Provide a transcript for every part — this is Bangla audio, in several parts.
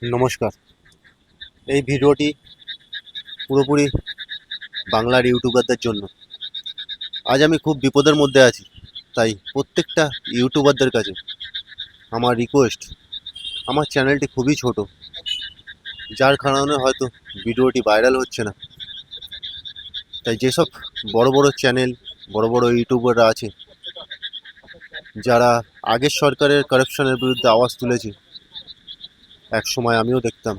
নমস্কার। এই ভিডিওটি পুরোপুরি বাংলার ইউটিউবারদের জন্য। আজ আমি খুব বিপদের মধ্যে আছি, তাই প্রত্যেকটা ইউটিউবারদের কাছে আমার রিকোয়েস্ট, আমার চ্যানেলটি খুবই ছোট, যার কারণে হয়তো ভিডিওটি ভাইরাল হচ্ছে না। তাই যেসব বড় বড় চ্যানেল, বড় বড় ইউটিউবাররা আছে, যারা আগের সরকারের কারাপশনের বিরুদ্ধে আওয়াজ তুলেছে, এক সময় আমিও দেখতাম,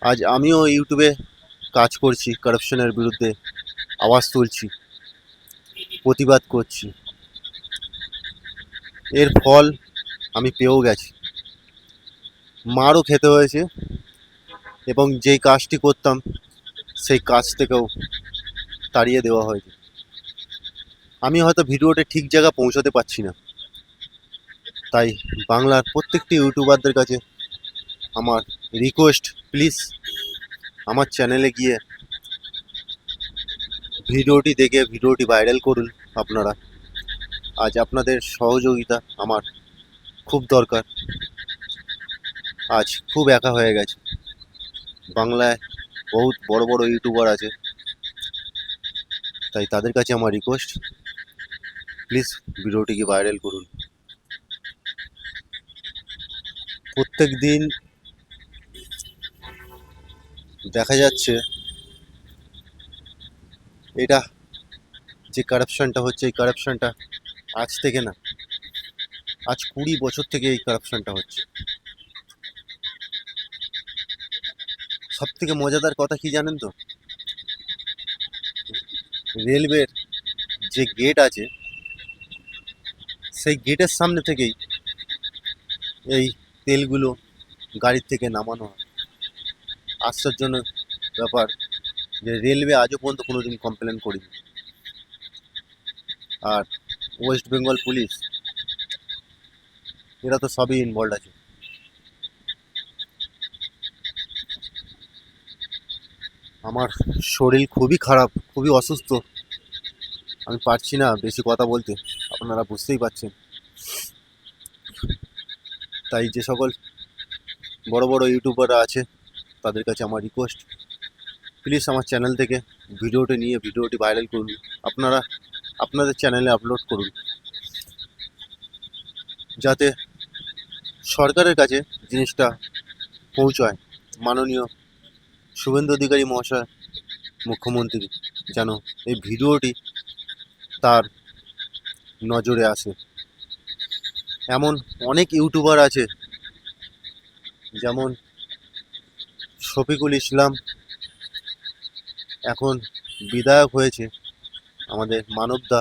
আজ আমিও ইউটিউবে কাজ করছি, কারাপশনের বিরুদ্ধে আওয়াজ তুলছি, প্রতিবাদ করছি। এর ফল আমি পেয়েও গেছি, মারও খেতে হয়েছে, এবং যেই কাজটি করতাম সেই কাজ থেকেও তাড়িয়ে দেওয়া হয়েছে। আমি হয়তো ভিডিওটা ঠিক জায়গায় পৌঁছাতে পারছি না, তাই বাংলার প্রত্যেকটি ইউটিউবারদের কাছে আমার রিকোয়েস্ট, প্লিজ আমার চ্যানেলে গিয়ে ভিডিওটি দেখে ভিডিওটি ভাইরাল করুন আপনারা। আজ আপনাদের সহযোগিতা আমার খুব দরকার। আজ খুব একা হয়ে গেছে। বাংলায় বহুত বড় বড় ইউটিউবার আছে, তাই তাদের কাছে আমার রিকোয়েস্ট, প্লিজ ভিডিওটিকে ভাইরাল করুন। প্রত্যেক দিন দেখা যাচ্ছে এটা যে কারাপশনটা হচ্ছে, এই কারাপশনটা আজ থেকে না, আজ 20 বছর থেকে এই কারাপশনটা হচ্ছে। সব থেকে মজাদার কথা কি জানেন তো, রেলওয়ের যে গেট আছে, সেই গেটের সামনে থেকেই এই তেলগুলো গাড়ির থেকে নামানো হয়। আশ্চর্যজনক ব্যাপার যে রেলওয়ে আজও পর্যন্ত কোনোদিন কমপ্লেন করেনি। আর ওয়েস্ট বেঙ্গল পুলিশ, এরা তো সবই ইনভলভ আছে। আমার শরীর খুবই খারাপ, খুবই অসুস্থ, আমি পারছি না বেশি কথা বলতে, আপনারা বুঝতেই পারছেন। তাই যে সকল বড় বড় ইউটিউবাররা আছে তাদের কাছে আমার রিকোয়েস্ট, প্লিজ আমার চ্যানেল থেকে ভিডিওটি নিয়ে ভিডিওটি ভাইরাল করুন। আপনারা আপনাদের চ্যানেলে আপলোড করুন, যাতে সরকারের কাছে জিনিসটা পৌঁছায়। মাননীয় শুভেন্দু অধিকারী মহাশয়, মুখ্যমন্ত্রী, যেন এই ভিডিওটি তার নজরে আসে। এমন অনেক ইউটিউবার আছে, যেমন শফিকুল ইসলাম, এখন বিধায়ক হয়েছে, আমাদের মানবদা।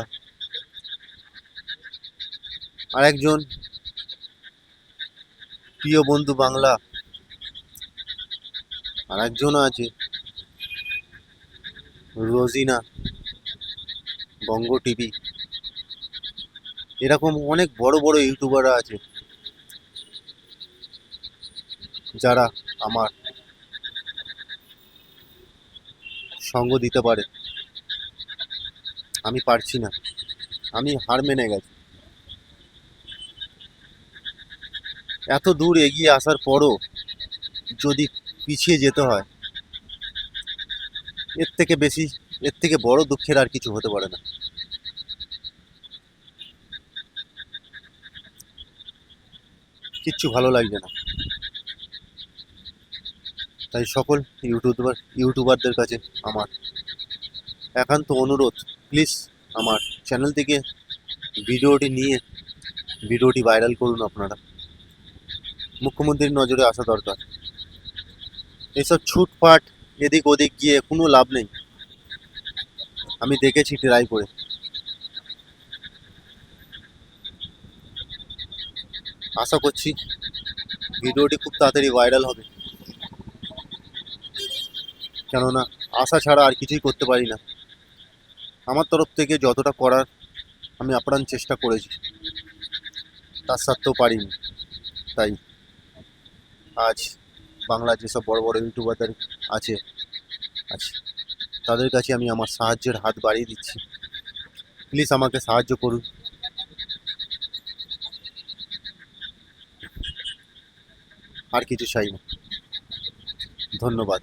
আর একজন প্রিয় বন্ধু বাংলা, আর একজন আছে রোজিনা, বঙ্গ টিভি। এরকম অনেক বড় বড় ইউটিউবাররা আছে, যারা আমার সঙ্গ দিতে পারে। আমি পারছি না, আমি হার মেনে গেছি। এত দূর এগিয়ে আসার পরও যদি পিছিয়ে যেতে হয়, এর থেকে বেশি, এর থেকে বড় দুঃখের আর কিছু হতে পারে না। কিচ্ছু ভালো লাগছে না। তাই সকল ইউটিউবারদের কাছে আমার একান্ত অনুরোধ, প্লিজ আমার চ্যানেল থেকে ভিডিওটি নিয়ে ভিডিওটি ভাইরাল করুন আপনারা। মুখ্যমন্ত্রীর নজরে আসা দরকার। এইসব ছুটপাট এদিক ওদিক গিয়ে কোনো লাভ নেই, আমি দেখেছি ট্রাই করে। আশা করছি ভিডিওটি খুব তাড়াতাড়ি ভাইরাল হবে, কেননা আশা ছাড়া আর কিছুই করতে পারি না। আমার তরফ থেকে যতটা করার আমি আপ্রাণ চেষ্টা করেছি, তার সত্ত্বেও পারিনি। তাই আজ বাংলার যেসব বড় বড় ইউটিউবারদের আছে, আছে তাদের কাছে আমি আমার সাহায্যের হাত বাড়িয়ে দিচ্ছি। প্লিজ আমাকে সাহায্য করুন, আর কিছু চাই না। ধন্যবাদ।